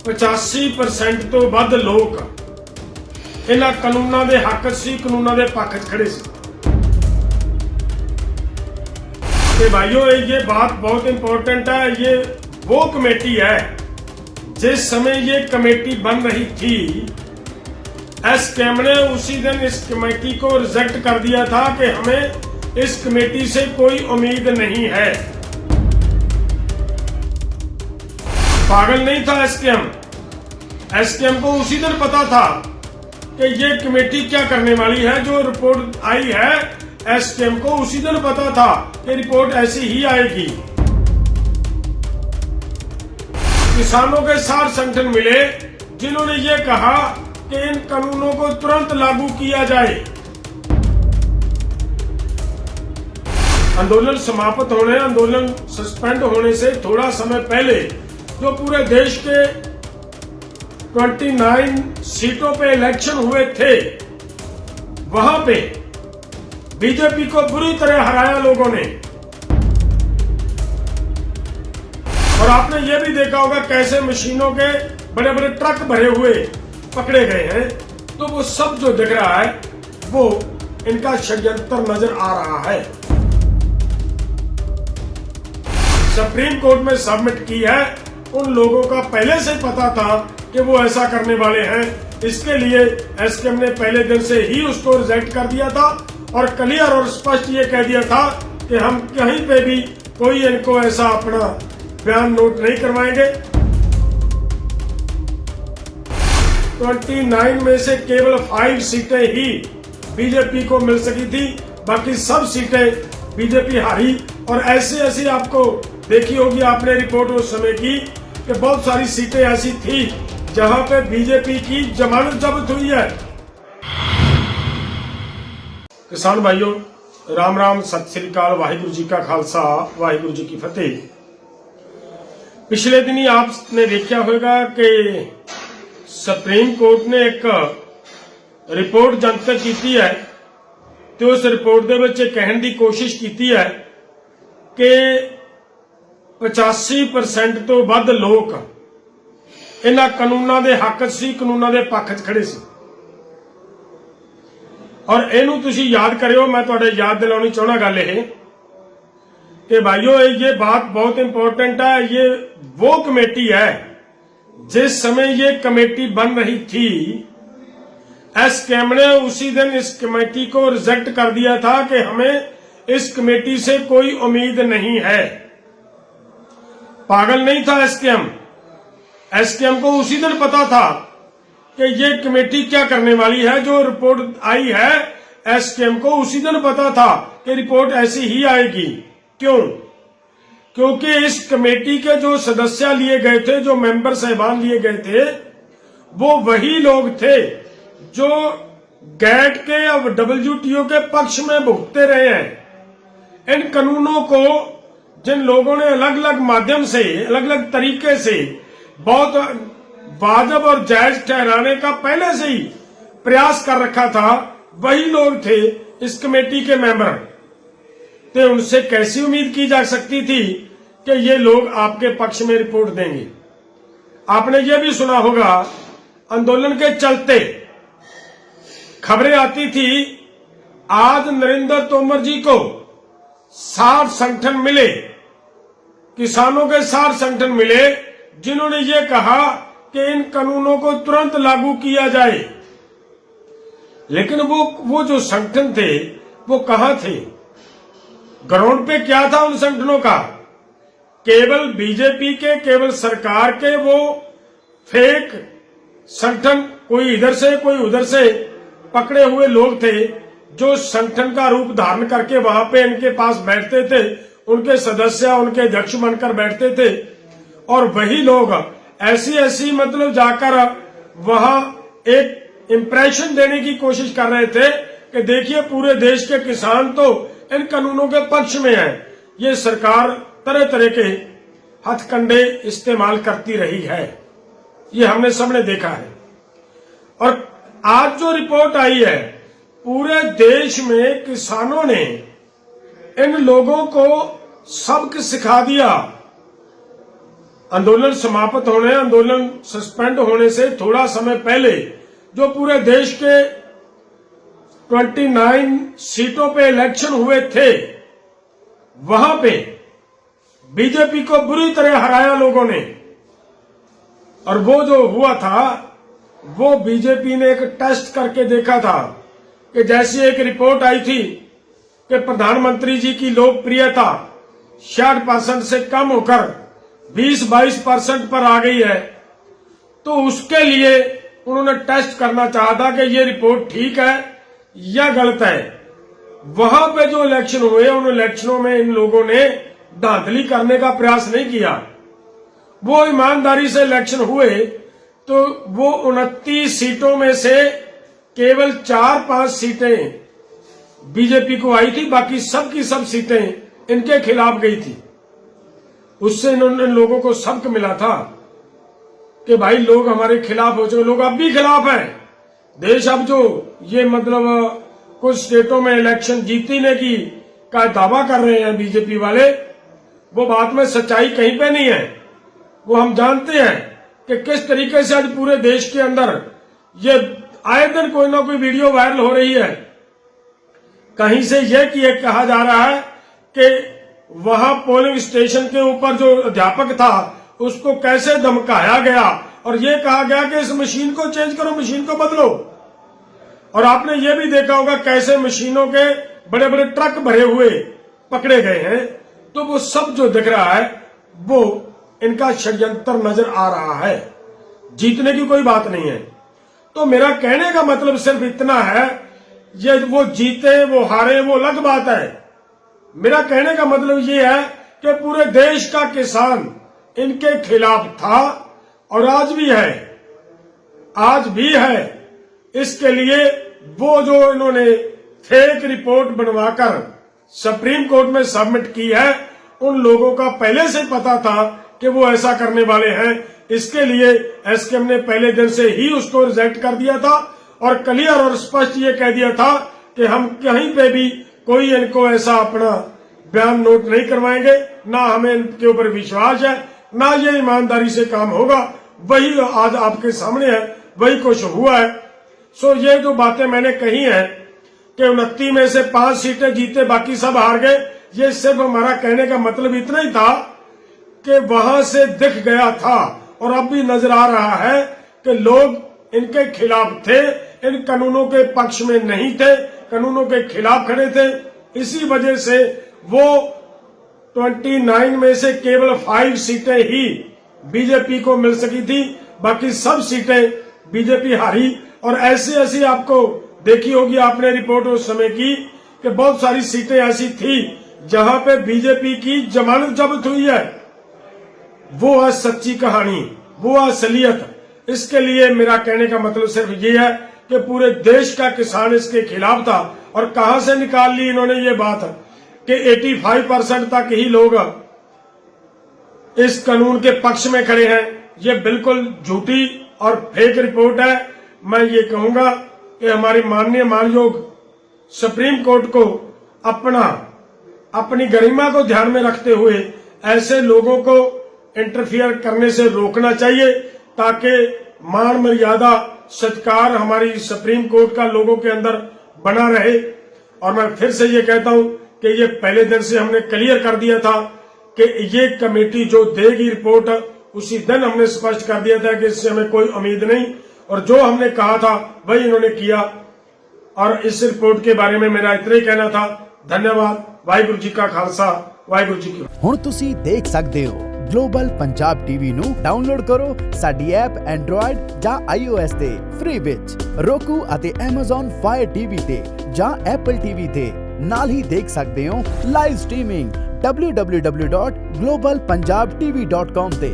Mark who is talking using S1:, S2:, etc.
S1: 85% ਤੋਂ ਵੱਧ ਲੋਕ ਇਹਨਾਂ ਕਾਨੂੰਨਾਂ ਦੇ ਹੱਕ ਸੀ, ਕਾਨੂੰਨਾਂ ਦੇ ਪੱਖ 'ਚ खड़े ਸੀ। तो भाइयों ये बात बहुत इंपॉर्टेंट है। ये वो कमेटी है जिस समय ये कमेटी बन रही थी, एसकेएम ने उसी दिन इस कमेटी को रिजेक्ट कर दिया था कि हमें इस कमेटी से कोई उम्मीद नहीं है। पागल नहीं था एसकेएम। एसकेएम को उसी दिन पता था कि ये कमेटी क्या करने वाली है। जो रिपोर्ट आई है एसकेएम को उसी दिन पता था कि रिपोर्ट ऐसी ही आएगी। किसानों के 60 संगठन मिले जिन्होंने ये कहा कि इन कानूनों को तुरंत लागू किया जाए। आंदोलन समाप्त होने, आंदोलन सस्पेंड होने से थोड़ा समय पहले जो पूरे देश के 29 सीटों पे इलेक्शन हुए थे, वहां पे बीजेपी को बुरी तरह हराया लोगों ने। और आपने ये भी देखा होगा कैसे मशीनों के बड़े बड़े ट्रक भरे हुए पकड़े गए हैं। तो वो सब जो दिख रहा है वो इनका षड्यंत्र नजर आ रहा है। सुप्रीम कोर्ट में सबमिट की है। उन लोगों का पहले से पता था कि वो ऐसा करने वाले हैं। इसके लिए एसकेएम ने पहले दिन से ही उसको रिजेक्ट कर दिया था और क्लियर और स्पष्ट ये कह दिया था कि हम कहीं पे भी कोई इनको ऐसा अपना बयान नोट नहीं करवाएंगे। 29 में से केवल 5 सीटें ही बीजेपी को मिल सकी थी, बाकी सब सीटें बीजेपी हारी। और ऐसी आपको देखी होगी आपने रिपोर्ट उस समय की कि बहुत सारी सीटें ऐसी थी जहां पे बीजेपी की जमानत जब्त हुई है। किसान भाइयों, राम राम, सत श्री अकाल, वाहिगुरु जी का खालसा, वाहिगुरु जी की फतेह। पिछले दिन ही आपने देखा होगा कि सुप्रीम कोर्ट ने एक रिपोर्ट जनतक की है। तो उस रिपोर्ट दे विच कहने की कोशिश की है कि 85% तो वध लोग इन्हां कानूनां दे हक सी, कानूनां दे पक्ष 'च खड़े सी। और इनू तुसीं याद करियो, मैं तुहाडे याद दिलाउणी चाहुंदा गल इह कि भाइयों ये बात बहुत इंपॉर्टेंट है। ये वो कमेटी है जिस समय ये कमेटी बन रही थी, एसकेएम ने उसी दिन इस कमेटी को रिजेक्ट कर दिया था कि हमें इस कमेटी से कोई उम्मीद नहीं है। पागल नहीं था एसकेएम। एसकेएम को उसी दिन पता था कि ये कमेटी क्या करने वाली है। जो रिपोर्ट आई है एसकेएम को उसी दिन पता था कि रिपोर्ट ऐसी ही आएगी। क्यों? क्योंकि इस कमेटी के जो सदस्य लिए गए थे, जो मेंबर साहिबान लिए गए थे, वो वही लोग थे जो गैट के अब WTO के पक्ष में भुगतते रहे हैं। इन कानूनों को जिन लोगों ने अलग अलग माध्यम से, अलग अलग तरीके से बहुत वाजिब और जायज ठहराने का पहले से ही प्रयास कर रखा था, वही लोग थे इस कमेटी के मेंबर। तो उनसे कैसी उम्मीद की जा सकती थी कि ये लोग आपके पक्ष में रिपोर्ट देंगे। आपने ये भी सुना होगा आंदोलन के चलते खबरें आती थी, आज नरेंद्र तोमर जी को 60 संगठन मिले, किसानों के 60 संगठन मिले जिन्होंने ये कहा कि इन कानूनों को तुरंत लागू किया जाए। लेकिन वो जो संगठन थे वो कहां थे? ग्राउंड पे क्या था उन संगठनों का? केवल बीजेपी के, केवल सरकार के वो फेक संगठन, कोई इधर से कोई उधर से पकड़े हुए लोग थे जो संगठन का रूप धारण करके वहां पे इनके पास बैठते थे, उनके सदस्य, उनके अध्यक्ष बनकर बैठते थे। और वही लोग ऐसी मतलब जाकर वहां एक इंप्रेशन देने की कोशिश कर रहे थे कि देखिए पूरे देश के किसान तो इन कानूनों के पक्ष में है। ये सरकार तरह तरह के हथकंडे इस्तेमाल करती रही है, ये हमने सबने देखा है। और आज जो रिपोर्ट आई है, पूरे देश में किसानों ने इन लोगों को सबक सिखा दिया। आंदोलन समाप्त होने, आंदोलन सस्पेंड होने से थोड़ा समय पहले जो पूरे देश के 29 सीटों पे इलेक्शन हुए थे, वहां पे बीजेपी को बुरी तरह हराया लोगों ने। और वो जो हुआ था, वो बीजेपी ने एक टेस्ट करके देखा था कि जैसी एक रिपोर्ट आई थी कि प्रधानमंत्री जी की लोकप्रियता 60% से कम होकर 20-22% पर आ गई है, तो उसके लिए उन्होंने टेस्ट करना चाहा था कि ये रिपोर्ट ठीक है या गलत है। वहां पे जो इलेक्शन हुए, उन इलेक्शनों में इन लोगों ने धांधली करने का प्रयास नहीं किया। वो ईमानदारी से इलेक्शन हुए, तो वो 29 सीटों में से केवल 4-5 सीटें बीजेपी को आई थी, बाकी सब की सब सीटें इनके खिलाफ गई थी। उससे इन्होंने लोगों को सबक मिला था कि भाई लोग हमारे खिलाफ हो चुके, लोग अब भी खिलाफ हैं। देश अब जो ये मतलब कुछ स्टेटों में इलेक्शन जीतने की का दावा कर रहे हैं बीजेपी वाले, वो बात में सच्चाई कहीं पे नहीं है। वो हम जानते हैं कि किस तरीके से आज पूरे देश के अंदर ये आए दिन कोई ना कोई वीडियो वायरल हो रही है। कहीं से यह कि कहा जा रहा है कि वहां पोलिंग स्टेशन के ऊपर जो अध्यापक था उसको कैसे धमकाया गया और ये कहा गया कि इस मशीन को चेंज करो, मशीन को बदलो। और आपने ये भी देखा होगा कैसे मशीनों के बड़े बड़े ट्रक भरे हुए पकड़े गए हैं। तो वो सब जो दिख रहा है वो इनका षड्यंत्र नजर आ रहा है, जीतने की कोई बात नहीं है। तो मेरा कहने का मतलब सिर्फ इतना है, ये वो जीते वो हारे वो अलग बात है। मेरा कहने का मतलब ये है कि पूरे देश का किसान इनके खिलाफ था और आज भी है, आज भी है। इसके लिए वो जो इन्होंने फेक रिपोर्ट बनवाकर सुप्रीम कोर्ट में सबमिट की है, उन लोगों का पहले से पता था कि वो ऐसा करने वाले हैं। इसके लिए एसकेएम ने पहले दिन से ही उसको रिजेक्ट कर दिया था और क्लियर और स्पष्ट ये कह दिया था कि हम कहीं पे भी कोई इनको ऐसा अपना बयान नोट नहीं करवाएंगे, ना हमें इनके ऊपर विश्वास है, ना ये ईमानदारी से काम होगा। वही आज आपके सामने है, वही कुछ हुआ है। सो ये जो बातें मैंने कही हैं कि 29 में से 5 सीटें जीते बाकी सब हार गए, ये सिर्फ हमारा कहने का मतलब इतना ही था कि वहां से दिख गया था और अब भी नजर आ रहा है कि लोग इनके खिलाफ थे, इन कानूनों के पक्ष में नहीं थे, कानूनों के खिलाफ खड़े थे। इसी वजह से वो 29 में से केवल 5 सीटें ही बीजेपी को मिल सकी थी, बाकी सब सीटें बीजेपी हारी। और ऐसी आपको देखी होगी आपने रिपोर्ट उस समय की कि बहुत सारी सीटें ऐसी थी जहां पे बीजेपी की जमानत जब्त हुई है। वो है सच्ची कहानी, वो है असलियत। इसके लिए मेरा कहने का मतलब सिर्फ ये है कि पूरे देश का किसान इसके खिलाफ था। और कहां से निकाल ली इन्होंने ये बात कि 85% तक ही लोग इस कानून के पक्ष में खड़े हैं। ये बिल्कुल झूठी और फेक रिपोर्ट है। मैं ये कहूंगा कि हमारी माननीय मानयोग सुप्रीम कोर्ट को अपनी गरिमा को ध्यान में रखते हुए ऐसे लोगों को इंटरफियर करने से रोकना चाहिए, ताकि मान मर्यादा सत्कार हमारी सुप्रीम कोर्ट का लोगों के अंदर बना रहे। और मैं फिर से ये कहता हूं कि ये पहले दिन से हमने क्लियर कर दिया था कि ये कमेटी जो देगी रिपोर्ट, उसी दिन हमने स्पष्ट कर दिया था कि इससे हमें कोई उम्मीद नहीं, और जो हमने कहा था वही इन्होंने किया। और इस रिपोर्ट के बारे में मेरा इतना ही कहना था। धन्यवाद। वाहिगुरू जी का खालसा, वाहिगुरू जी की।
S2: ਹੁਣ ਤੁਸੀਂ ਦੇਖ ਸਕਦੇ ਹੋ ਗਲੋਬਲ ਪੰਜਾਬ ਟੀਵੀ ਨੂੰ ਡਾਊਨਲੋਡ ਕਰੋ ਸਾਡੀ ਐਪ ਐਂਡਰੋਇਡ ਜਾਂ iOS ਤੇ ਫ੍ਰੀ ਵਿੱਚ roku ਅਤੇ Amazon Fire TV ਤੇ ਜਾਂ Apple TV ਤੇ ਨਾਲ ਹੀ ਦੇਖ ਸਕਦੇ ਹੋ ਲਾਈਵ ਸਟ੍ਰੀਮਿੰਗ www.globalpunjabtv.com ਤੇ।